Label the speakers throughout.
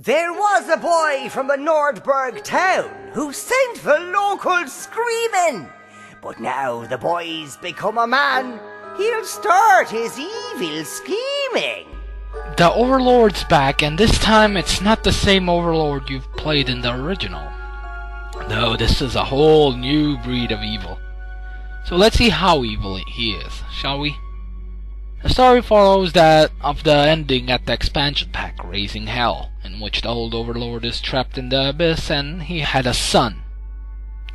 Speaker 1: There was a boy from a Nordberg town who sent the locals screaming. But now the boy's become a man, he'll start his evil scheming.
Speaker 2: The Overlord's back, and this time it's not the same Overlord you've played in the original. No, this is a whole new breed of evil. So let's see how evil he is, shall we? The story follows that of the ending at the expansion pack, Raising Hell, in which the old Overlord is trapped in the abyss and he had a son.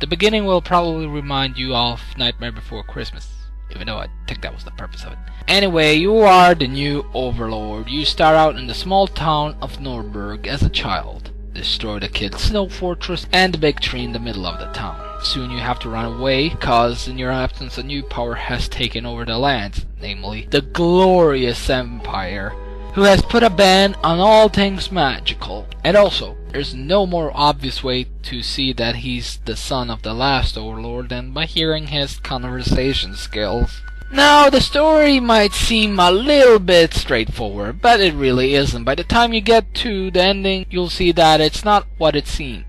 Speaker 2: The beginning will probably remind you of Nightmare Before Christmas, even though I think that was the purpose of it. Anyway, you are the new Overlord. You start out in the small town of Nordberg as a child. Destroy the kid's snow fortress and the big tree in the middle of the town. Soon you have to run away, cause in your absence a new power has taken over the lands, namely the glorious Empire, who has put a ban on all things magical. And also, there's no more obvious way to see that he's the son of the last Overlord than by hearing his conversation skills. Now, the story might seem a little bit straightforward, but it really isn't. By the time you get to the ending, you'll see that it's not what it seems.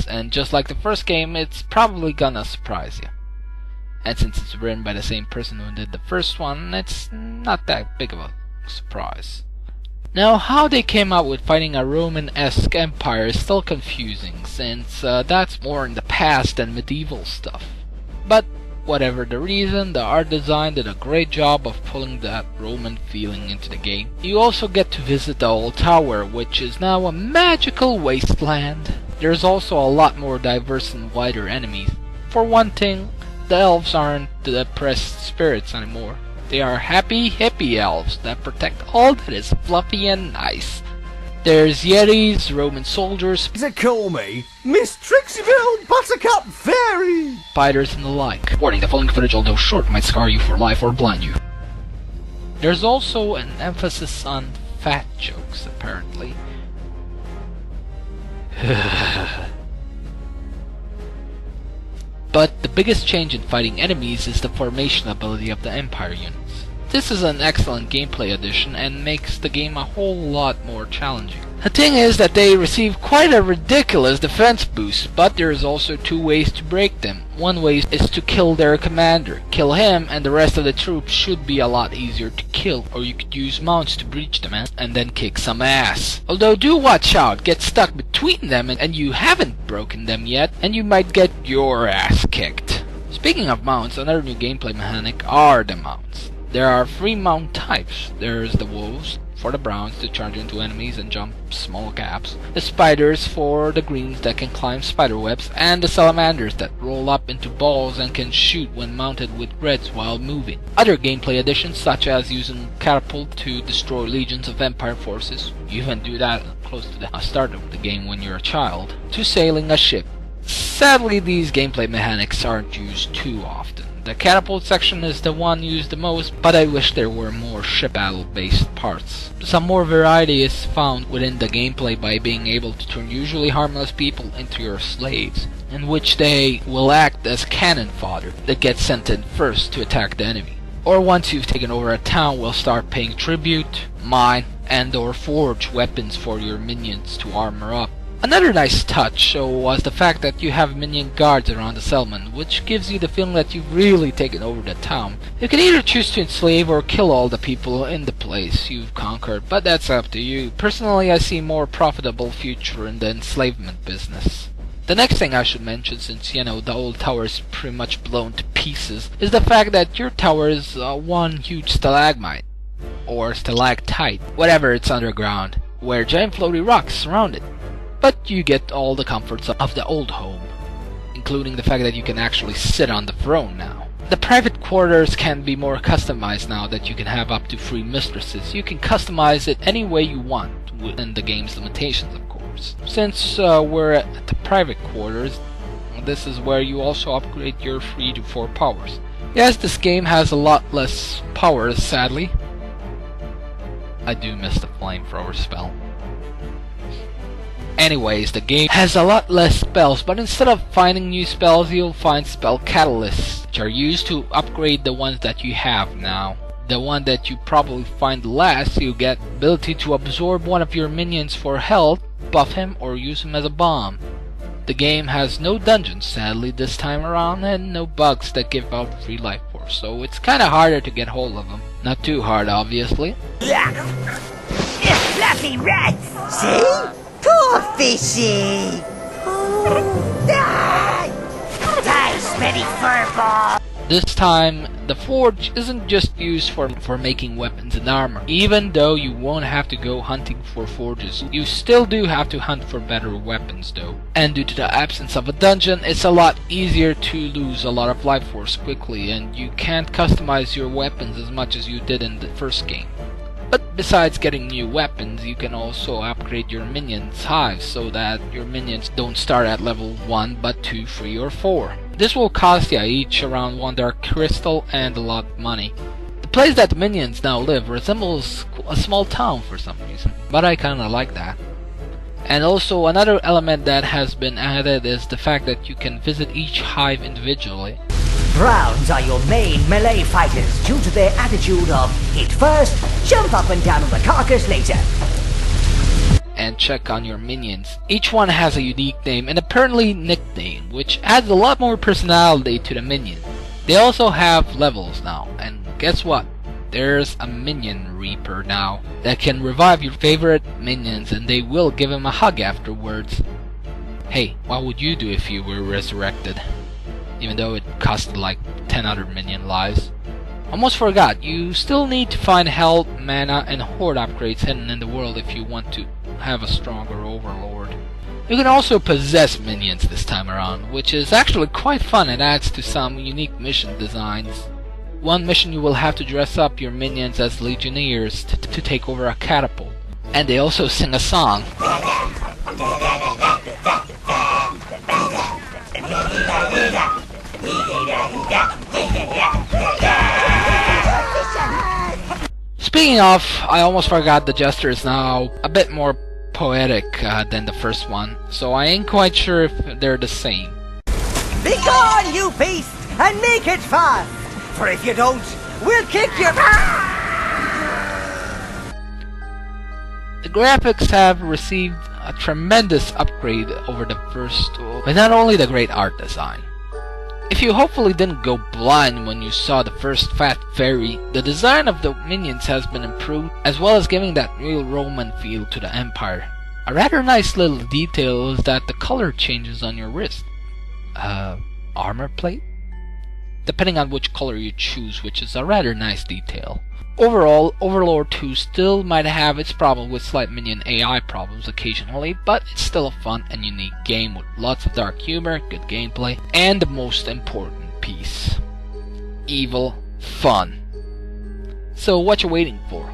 Speaker 2: And just like the first game, it's probably gonna surprise you. And since it's written by the same person who did the first one, it's not that big of a surprise. Now, how they came up with fighting a Roman-esque empire is still confusing, since that's more in the past than medieval stuff. But whatever the reason, the art design did a great job of pulling that Roman feeling into the game. You also get to visit the old tower, which is now a magical wasteland. There's also a lot more diverse and wider enemies. For one thing, the elves aren't the depressed spirits anymore. They are happy, hippie elves that protect all that is fluffy and nice. There's Yetis, Roman soldiers,
Speaker 3: They call me Miss Trixieville Buttercup Fairy,
Speaker 2: spiders and the like. Warning, the following footage, although short, might scar you for life or blind you. There's also an emphasis on fat jokes, apparently. But the biggest change in fighting enemies is the formation ability of the Empire units. This is an excellent gameplay addition and makes the game a whole lot more challenging. The thing is that they receive quite a ridiculous defense boost, but there is also two ways to break them. One way is to kill their commander. Kill him and the rest of the troops should be a lot easier to kill, or you could use mounts to breach them and then kick some ass. Although do watch out, get stuck between them and you haven't broken them yet, and you might get your ass kicked. Speaking of mounts, another new gameplay mechanic are the mounts. There are 3 mount types. There's the wolves, for the browns to charge into enemies and jump small gaps, the spiders for the greens that can climb spider webs, and the salamanders that roll up into balls and can shoot when mounted with reds while moving. Other gameplay additions, such as using catapult to destroy legions of Empire forces, you even do that close to the start of the game when you're a child, to sailing a ship. Sadly, these gameplay mechanics aren't used too often. The catapult section is the one used the most, but I wish there were more ship battle based parts. Some more variety is found within the gameplay by being able to turn usually harmless people into your slaves, in which they will act as cannon fodder that gets sent in first to attack the enemy. Or once you've taken over a town, will start paying tribute, mine, and or forge weapons for your minions to armor up. Another nice touch was the fact that you have minion guards around the settlement, which gives you the feeling that you've really taken over the town. You can either choose to enslave or kill all the people in the place you've conquered, but that's up to you. Personally, I see more profitable future in the enslavement business. The next thing I should mention, since the old tower is pretty much blown to pieces, is the fact that your tower is one huge stalagmite, or stalactite, whatever, it's underground, where giant floaty rocks surround it. But you get all the comforts of the old home, including the fact that you can actually sit on the throne now. The private quarters can be more customized now that you can have up to 3 mistresses. You can customize it any way you want, within the game's limitations of course. Since we're at the private quarters, this is where you also upgrade your 3 to 4 powers. Yes, this game has a lot less powers, sadly. I do miss the flamethrower spell. Anyways, the game has a lot less spells, but instead of finding new spells, you'll find spell catalysts, which are used to upgrade the ones that you have now. The one that you probably find last, you get ability to absorb one of your minions for health, buff him or use him as a bomb. The game has no dungeons sadly this time around, and no bugs that give out free life force, so it's kinda harder to get hold of them. Not too hard obviously.
Speaker 1: Fluffy rats! See? Poor fishy! Die, smelly furball!
Speaker 2: This time, the forge isn't just used for making weapons and armor. Even though you won't have to go hunting for forges, you still do have to hunt for better weapons though. And due to the absence of a dungeon, it's a lot easier to lose a lot of life force quickly, and you can't customize your weapons as much as you did in the first game. But besides getting new weapons, you can also upgrade your minions' hives so that your minions don't start at level 1 but 2, 3 or 4. This will cost you each around 1 dark crystal and a lot of money. The place that the minions now live resembles a small town for some reason, but I kinda like that. And also another element that has been added is the fact that you can visit each hive individually.
Speaker 1: Browns are your main melee fighters due to their attitude of hit first, jump up and down on the carcass later.
Speaker 2: And check on your minions. Each one has a unique name and apparently nickname, which adds a lot more personality to the minion. They also have levels now, and guess what? There's a minion reaper now that can revive your favorite minions and they will give him a hug afterwards. Hey, what would you do if you were resurrected? Even though it costed like 10 other minion lives. Almost forgot, you still need to find health, mana, and horde upgrades hidden in the world if you want to have a stronger overlord. You can also possess minions this time around, which is actually quite fun and adds to some unique mission designs. One mission you will have to dress up your minions as legionnaires to take over a catapult. And they also sing a song. Speaking of, I almost forgot the Jester is now a bit more poetic than the first one, so I ain't quite sure if they're the same.
Speaker 1: Be gone, you beast, and make it fast! For if you don't, we'll kick your
Speaker 2: The graphics have received a tremendous upgrade over the first, but not only the great art design. If you hopefully didn't go blind when you saw the first Fat Fairy, the design of the minions has been improved, as well as giving that real Roman feel to the Empire. A rather nice little detail is that the color changes on your wrist. Armor plate? Depending on which color you choose, which is a rather nice detail. Overall, Overlord 2 still might have its problem with slight minion AI problems occasionally, but it's still a fun and unique game with lots of dark humor, good gameplay, and the most important piece: evil fun. So what you waiting for?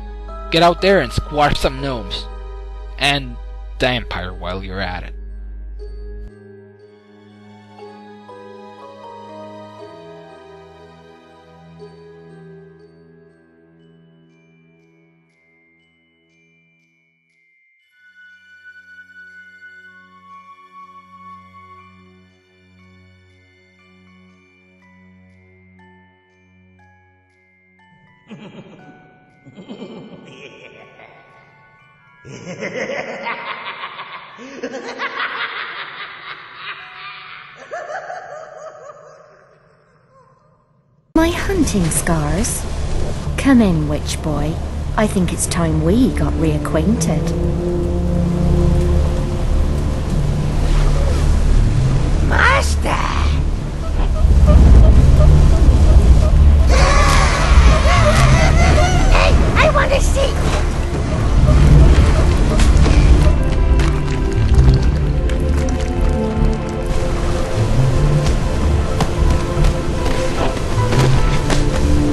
Speaker 2: Get out there and squash some gnomes. And the Empire while you're at it.
Speaker 4: My hunting scars? Come in, witch boy. I think it's time we got reacquainted.